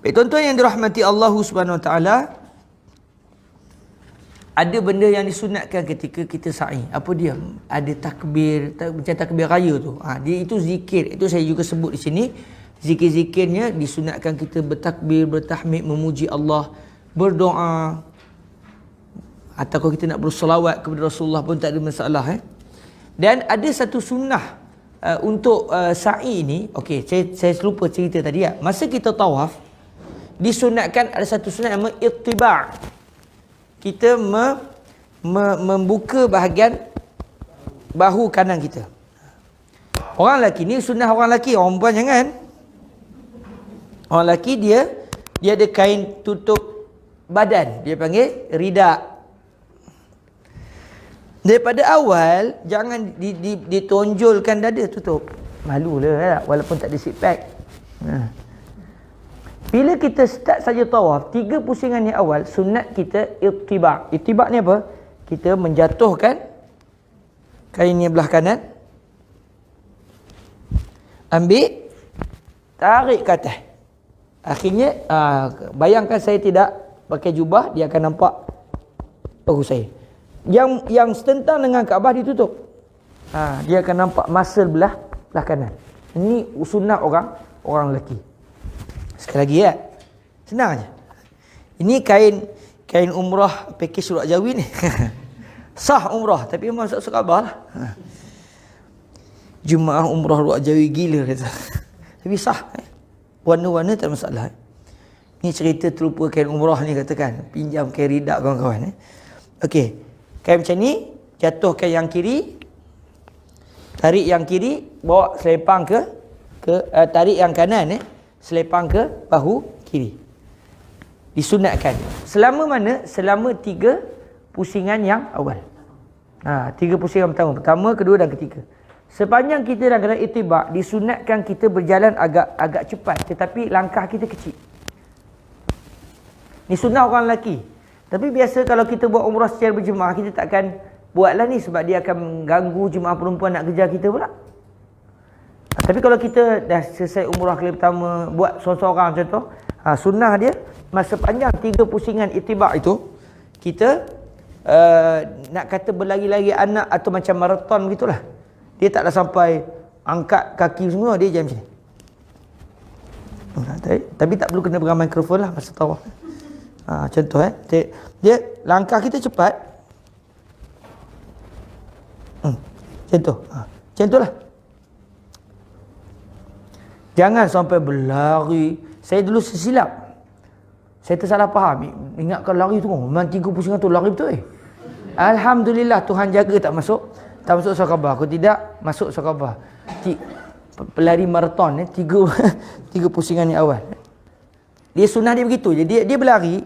Baik, tuan-tuan yang dirahmati Allah Subhanahu Wa Taala, ada benda yang disunatkan ketika kita sa'i. Apa dia? Ada takbir, macam takbir raya tu. Dia itu zikir. Itu saya juga sebut di sini. Zikir-zikirnya disunatkan kita bertakbir, bertahmid, memuji Allah, berdoa. Atau kalau kita nak bersolawat kepada Rasulullah pun tak ada masalah. Dan ada satu sunnah untuk sa'i ini. Okey, saya lupa cerita tadi. Masa kita tawaf, disunatkan ada satu sunnah nama ittiba'. Kita membuka bahagian bahu kanan kita. Orang lelaki ni sunnah orang lelaki, orang perempuan jangan. Orang lelaki dia ada kain tutup badan, dia panggil rida. Daripada awal jangan ditonjolkan dada, tutup. Malulah walaupun tak ada zip pack. Bila kita start saja tawaf, 3 pusingan yang awal, sunat kita ittiba'. Ittiba' ni apa? Kita menjatuhkan kain yang belah kanan, ambil, tarik ke atas. Akhirnya, bayangkan saya tidak pakai jubah, dia akan nampak bahu saya. Yang setentang dengan Kaabah ditutup. Dia akan nampak muscle belah kanan. Ini sunnah orang lelaki. Sekali lagi senang aja. Ini kain umrah pakej Surat Jawi ni. Sah umrah tapi masuk Kaabah lah. Jemaah umrah Surat Jawi gila kata. Tapi sah. Warna-warna tak masalah. Ni cerita terlupa kain umrah ni katakan. Pinjam kain ridak kawan-kawan. Okey. Kain macam ni, jatuhkan yang kiri. Tarik yang kiri, bawa selepang ke tarik yang kanan selepang ke bahu kiri. Disunatkan. Selama mana? Selama 3 pusingan yang awal. 3 pusingan pertama, kedua dan ketiga. Sepanjang kita dalam keadaan ittiba', disunatkan kita berjalan agak cepat, tetapi langkah kita kecil. Ni sunnah orang lelaki. Tapi biasa kalau kita buat umrah secara berjemaah, kita takkan buatlah ni sebab dia akan mengganggu jemaah perempuan nak kejar kita pula. Tapi kalau kita dah selesai umrah kali pertama, buat seorang-seorang macam tu, sunnah dia, masa panjang 3 pusingan ittiba' itu, kita nak kata berlari-lari anak atau macam maraton begitulah. Dia taklah sampai angkat kaki semua, dia macam ni. Tapi tak perlu kena pegang mikrofon lah masa tawaf. Contoh dia langkah kita cepat. Contoh. Macam tu lah. Jangan sampai berlari. Saya dulu sesilap. Saya tersalah faham. Ingatkan lari tu, memang 3 pusingan tu lari betul. Alhamdulillah Tuhan jaga tak masuk Surah Kaabah. Kalau tidak, masuk Surah Kaabah. Pelari maraton 3 pusingan yang awal. Dia sunnah dia begitu. Jadi dia berlari,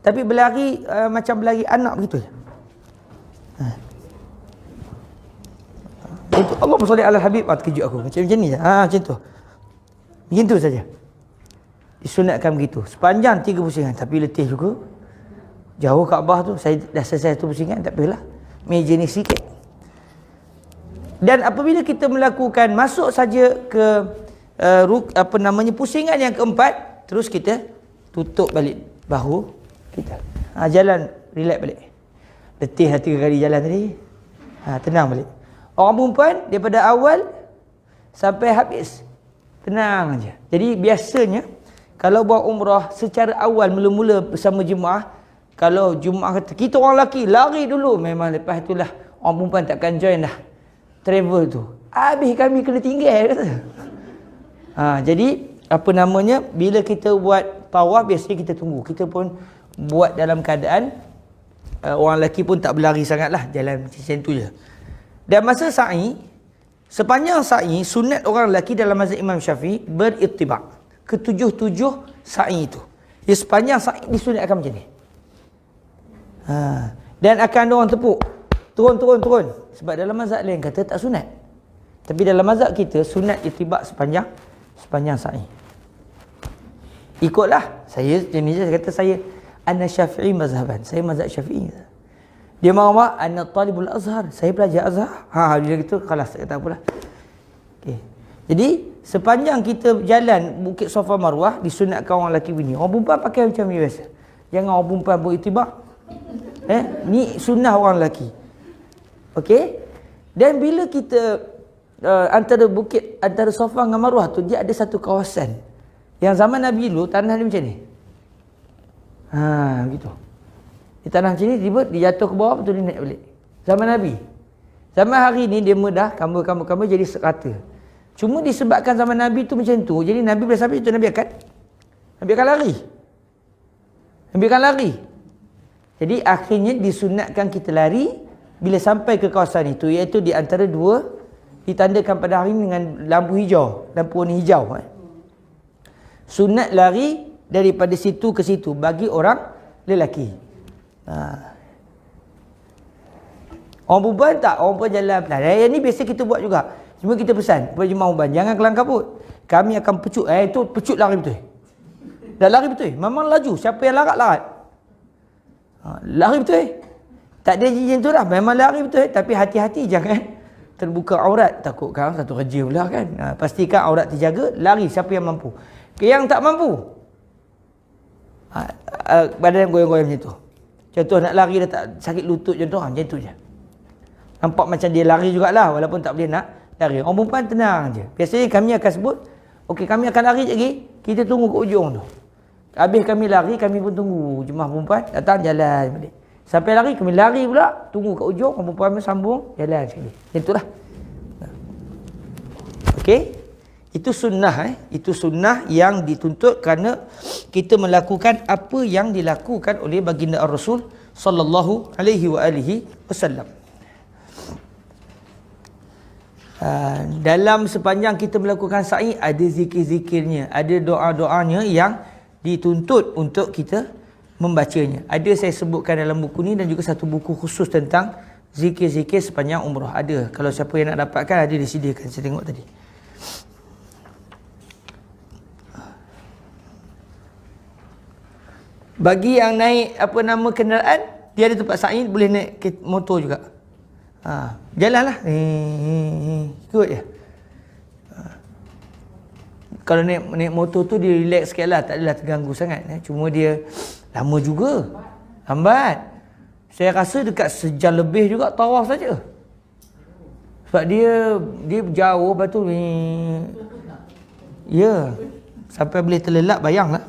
tapi berlari macam berlari anak begitu je. Itu Allahumma salli ala Habib, terkejut aku. Macam ni je. Macam tu. Begitu saja. Disunatkan begitu. Sepanjang 3 pusingan. Tapi letih juga. Jauh Kaabah tu. Saya dah selesai 1 pusingan. Tak apalah. Meja ni sikit. Dan apabila kita melakukan, masuk saja ke pusingan yang keempat, terus kita tutup balik bahu kita. Jalan relax balik. Letih dah 3 kali jalan tadi. Tenang balik. Orang perempuan daripada awal sampai habis tenang aja. Jadi biasanya kalau buat umrah secara awal mula-mula bersama jemaah, kalau jemaah kata kita orang lelaki lari dulu, memang lepas itulah orang perempuan takkan join dah travel tu. Habis kami kena tinggal kata. Jadi bila kita buat tawaf, biasanya kita tunggu. Kita pun buat dalam keadaan orang lelaki pun tak berlari sangatlah, jalan macam tu je. Dan masa sa'i, sepanjang sa'i, sunat orang lelaki dalam mazhab Imam Syafi'i berittiba'. Ke-7 sa'i itu. Dia sepanjang sa'i disunatkan macam ni. Dan akan ada orang tepuk. Turun. Sebab dalam mazhab lain kata tak sunat. Tapi dalam mazhab kita, sunat ittiba' sepanjang sa'i. Ikutlah. Saya macam ni je, saya kata saya ana Syafi'i mazhaban. Saya mazhab Syafi'i. Dia marah, ana talibul Azhar. Saya belajar Azhar. Dia gitu, kelas tak apalah. Okey. Jadi sepanjang kita jalan Bukit Safa Marwah, disunatkan orang lelaki bini. Orang perempuan pakai macam biasa. Jangan orang perempuan beritibar. Ni sunnah orang lelaki. Okey? Dan bila kita antara Safa dengan Marwah tu, dia ada satu kawasan. Yang zaman Nabi dulu tanah dia macam ni. Begitu. Di tanah macam ni, tiba dia jatuh ke bawah, betul dia naik balik. Zaman Nabi. Zaman hari ni dia mudah, kamar jadi serata. Cuma disebabkan zaman Nabi tu macam tu, jadi Nabi bila sampai itu Nabi akan lari. Jadi akhirnya disunatkan kita lari bila sampai ke kawasan itu, iaitu di antara dua, ditandakan pada hari ini dengan lampu hijau, lampu warna hijau. Sunat lari daripada situ ke situ bagi orang lelaki. Orang perempuan tak, orang perempuan jalan pelan. Yang ni biasa kita buat juga. Cuma kita pesan kepada jemaah uban, jangan kelang kabut. Kami akan pecut. Itu pecut lari betul. Dah lari betul. Memang laju. Siapa yang larat. Lari betul. Tak ada izin tu dah. Memang lari betul. Tapi hati-hati jangan terbuka aurat. Takut kan satu kerja pula kan. Pastikan aurat terjaga. Lari siapa yang mampu. Yang tak mampu, badan goyang-goyang macam tu. Contoh nak lari dah tak sakit lutut contoh. Macam tu je. Nampak macam dia lari jugalah walaupun tak boleh nak lari. Orang perempuan tenang je. Biasanya kami akan sebut, okey kami akan lari lagi, kita tunggu ke ujung tu. Habis kami lari, kami pun tunggu jemaah perempuan datang jalan balik. Sampai lari, kami lari pula, tunggu ke ujung, orang perempuan sambung jalan sekali. Macam itulah. Okey. Itu sunnah Itu sunnah yang dituntut kerana kita melakukan apa yang dilakukan oleh baginda Rasul sallallahu alaihi wasallam. Dalam sepanjang kita melakukan sa'i, ada zikir-zikirnya, ada doa-doanya yang dituntut untuk kita membacanya. Ada saya sebutkan dalam buku ni dan juga satu buku khusus tentang zikir-zikir sepanjang umrah. Ada. Kalau siapa yang nak dapatkan, ada disediakan. Saya tengok tadi. Bagi yang naik kenderaan, dia ada tempat sa'i, boleh naik motor juga. Jalanlah. Ikut je. Kalau naik motor tu dia relax sikit lah, tak adalah terganggu sangat. Cuma dia lama juga. Lambat. Saya rasa dekat sejam lebih juga tawaf saja. Sebab dia jauh, lepas tu ya. Sampai boleh terlelap, bayanglah.